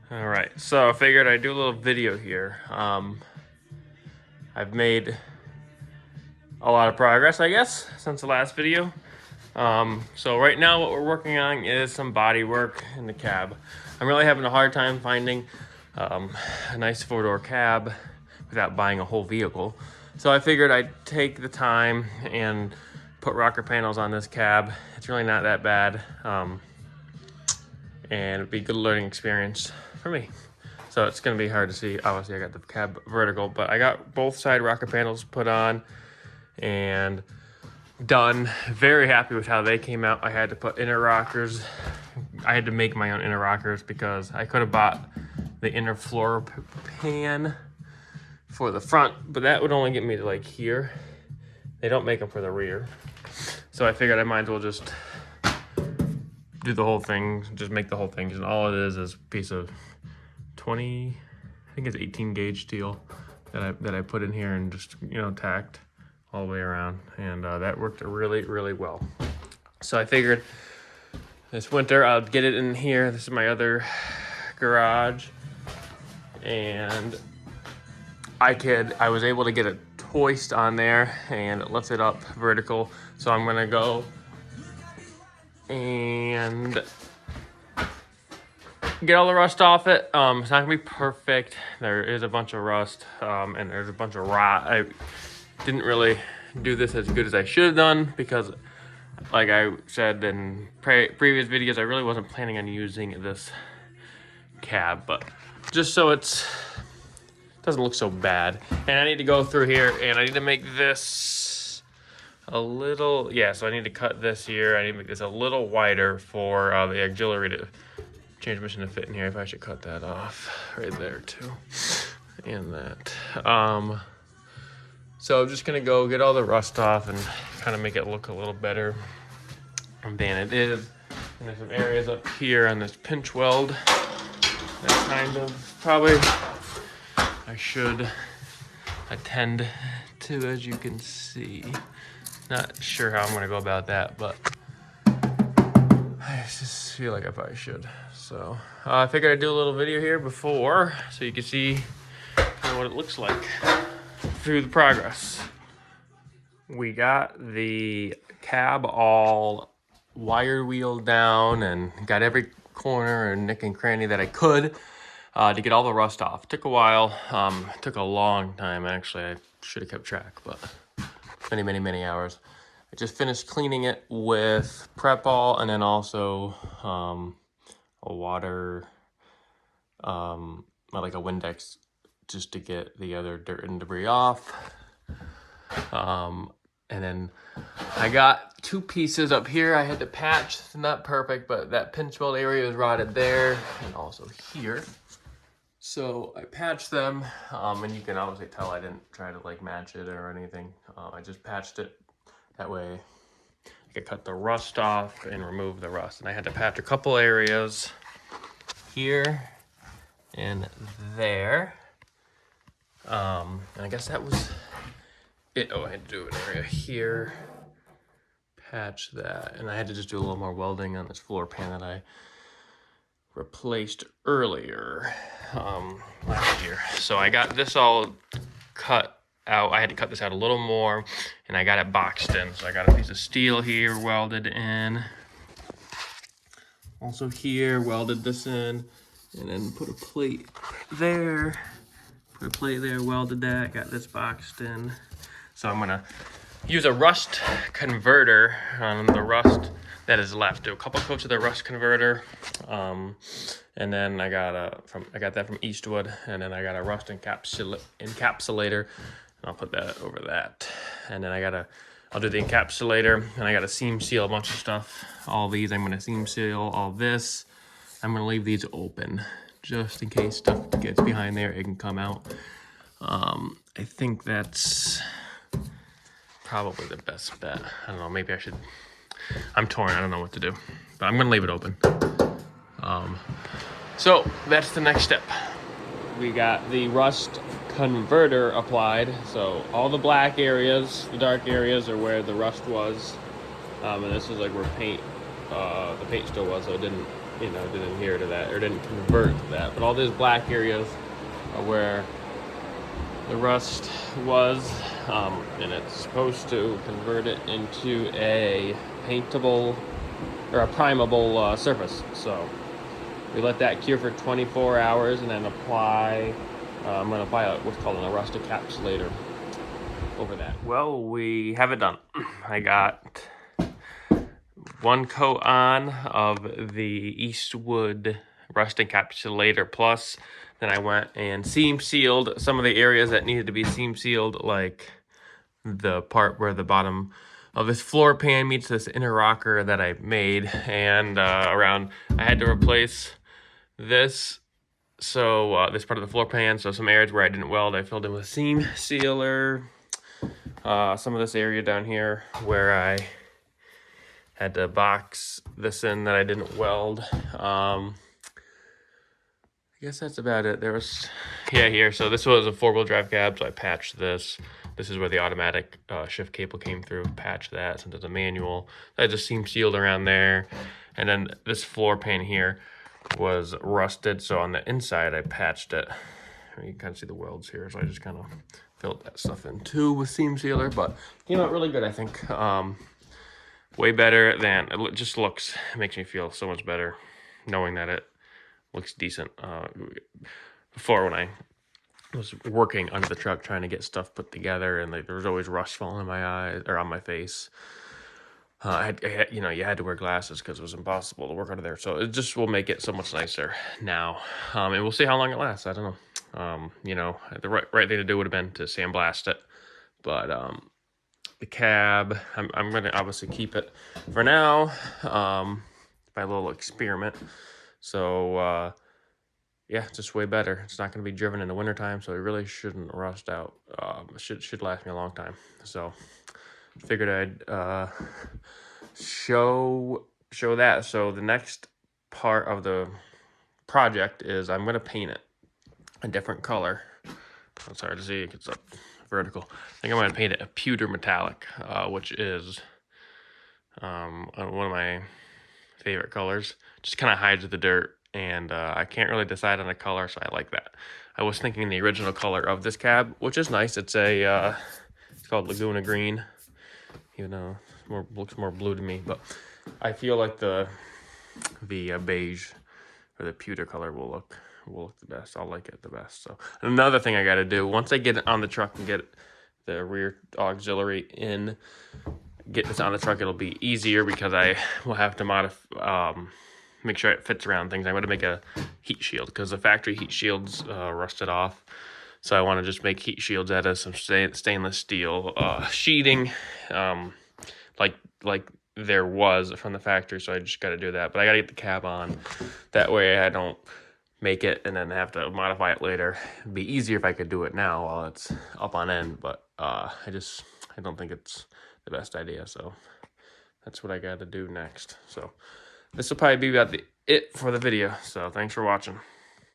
All right, so I figured I'd do a little video here. I've made a lot of progress, I guess, since the last video. So right now what we're working on is some body work in the cab. I'm really having a hard time finding a nice four-door cab without buying a whole vehicle. So I figured I'd take the time and put rocker panels on this cab. It's really not that bad, and it'd be a good learning experience for me. So it's gonna be hard to see. Obviously I got the cab vertical, but I got both side rocker panels put on and done. Very happy with how they came out. I had to put inner rockers. I had to make my own inner rockers because I could have bought the inner floor pan for the front, but that would only get me to like here. They don't make them for the rear. So I figured I might as well just do the whole thing, just make the whole thing. And all it is a piece of 20, I think it's 18 gauge steel that I put in here and just, tacked all the way around. And that worked really, really well. So I figured this winter I'll get it in here. This is my other garage. And I was able to get a hoist on there and lift it up vertical. So I'm gonna go and get all the rust off it. It's not gonna be perfect. There is a bunch of rust, and there's a bunch of rot. I didn't really do this as good as I should have done because, like I said in previous videos, I really wasn't planning on using this cab, but just so it doesn't look so bad. And I need to go through here and I need to make this a little, so I need to cut this here. I need to make this a little wider for the auxiliary to transmission to fit in here. If I should cut that off right there too, and that. So I'm just gonna go get all the rust off and kind of make it look a little better than it is. And there's some areas up here on this pinch weld that kind of probably I should attend to, as you can see. Not sure how I'm gonna go about that, but I just feel like I probably should. So I figured I'd do a little video here before so you can see what it looks like through the progress. We got the cab all wire wheeled down and got every corner and nick and cranny that I could to get all the rust off. Took a while, took a long time actually. I should have kept track, but many hours. I just finished cleaning it with Prep All and then also a water, like a Windex, just to get the other dirt and debris off. And then I got two pieces up here I had to patch. It's not perfect, but that pinch weld area is rotted there and also here. So I patched them, and you can obviously tell I didn't try to like match it or anything. I just patched it. That way I could cut the rust off and remove the rust. And I had to patch a couple areas here and there. And I guess that was it. Oh, I had to do an area here, patch that. And I had to just do a little more welding on this floor pan that I replaced earlier last year. So I got this all cut out. I had to cut this out a little more and I got it boxed in. So I got a piece of steel here welded in. Also here, welded this in and then put a plate there. Put a plate there, welded that, got this boxed in. So I'm gonna use a rust converter on the rust that is left. Do a couple coats of the rust converter, and then I got that from Eastwood, and then I got a rust encapsulator, and I'll put that over that. And then I'll do the encapsulator, and I got to seam seal a bunch of stuff. All these I'm gonna seam seal. All this I'm gonna leave these open just in case stuff gets behind there. It can come out. I think that's probably the best bet. I don't know, maybe I should. I'm torn, I don't know what to do, but I'm gonna leave it open. So that's the next step. We got the rust converter applied. So all the black areas, the dark areas are where the rust was. And this is like where the paint still was, so it didn't you know, didn't adhere to that or didn't convert to that. But all these black areas are where the rust was, and it's supposed to convert it into a paintable or a primable surface. So we let that cure for 24 hours and then apply. I'm going to apply what's called an rust encapsulator over that. Well, we have it done. I got one coat on of the Eastwood Rust Encapsulator Plus. Then I went and seam sealed some of the areas that needed to be seam sealed, like the part where the bottom of this floor pan meets this inner rocker that I made, and around I had to replace this. So this part of the floor pan, so some areas where I didn't weld, I filled in with seam sealer. Some of this area down here where I had to box this in that I didn't weld. I guess that's about it. There was, yeah, here. So this was a 4-wheel drive cab, so I patched this. This is where the automatic shift cable came through. Patched that since it's a manual. I just seam sealed around there. And then this floor pan here was rusted, so on the inside I patched it. You can kind of see the welds here, so I just kind of filled that stuff in too with seam sealer, but came out really good, I think. Way better than, it just looks, it makes me feel so much better knowing that it looks decent. Before, when I was working under the truck trying to get stuff put together, and like there was always rust falling in my eyes or on my face. You know, you had to wear glasses because it was impossible to work under there. So it just will make it so much nicer now. And we'll see how long it lasts. I don't know. You know, the right thing to do would have been to sandblast it, but the cab, I'm going to obviously keep it for now, by a little experiment. So, yeah, just way better. It's not going to be driven in the wintertime, so it really shouldn't rust out. It should last me a long time. So, figured I'd show that. So the next part of the project is I'm going to paint it a different color. It's hard to see, it's up vertical. I think I'm going to paint it a pewter metallic, which is one of my favorite colors. Just kind of hides the dirt, and I can't really decide on a color, so I like that. I was thinking the original color of this cab, which is nice. It's a it's called Laguna Green, even though it looks more blue to me, but I feel like the beige or the pewter color will look the best. I'll like it the best. So another thing I got to do, once I get it on the truck and get the rear auxiliary in, get this on the truck, it'll be easier because I will have to make sure it fits around things. I'm going to make a heat shield because the factory heat shields rusted off. So I want to just make heat shields out of some stainless steel sheeting, like there was from the factory. So I just got to do that. But I got to get the cab on. That way I don't make it and then have to modify it later. It'd be easier if I could do it now while it's up on end. But I don't think it's the best idea. So that's what I got to do next. So this will probably be about it for the video. So thanks for watching.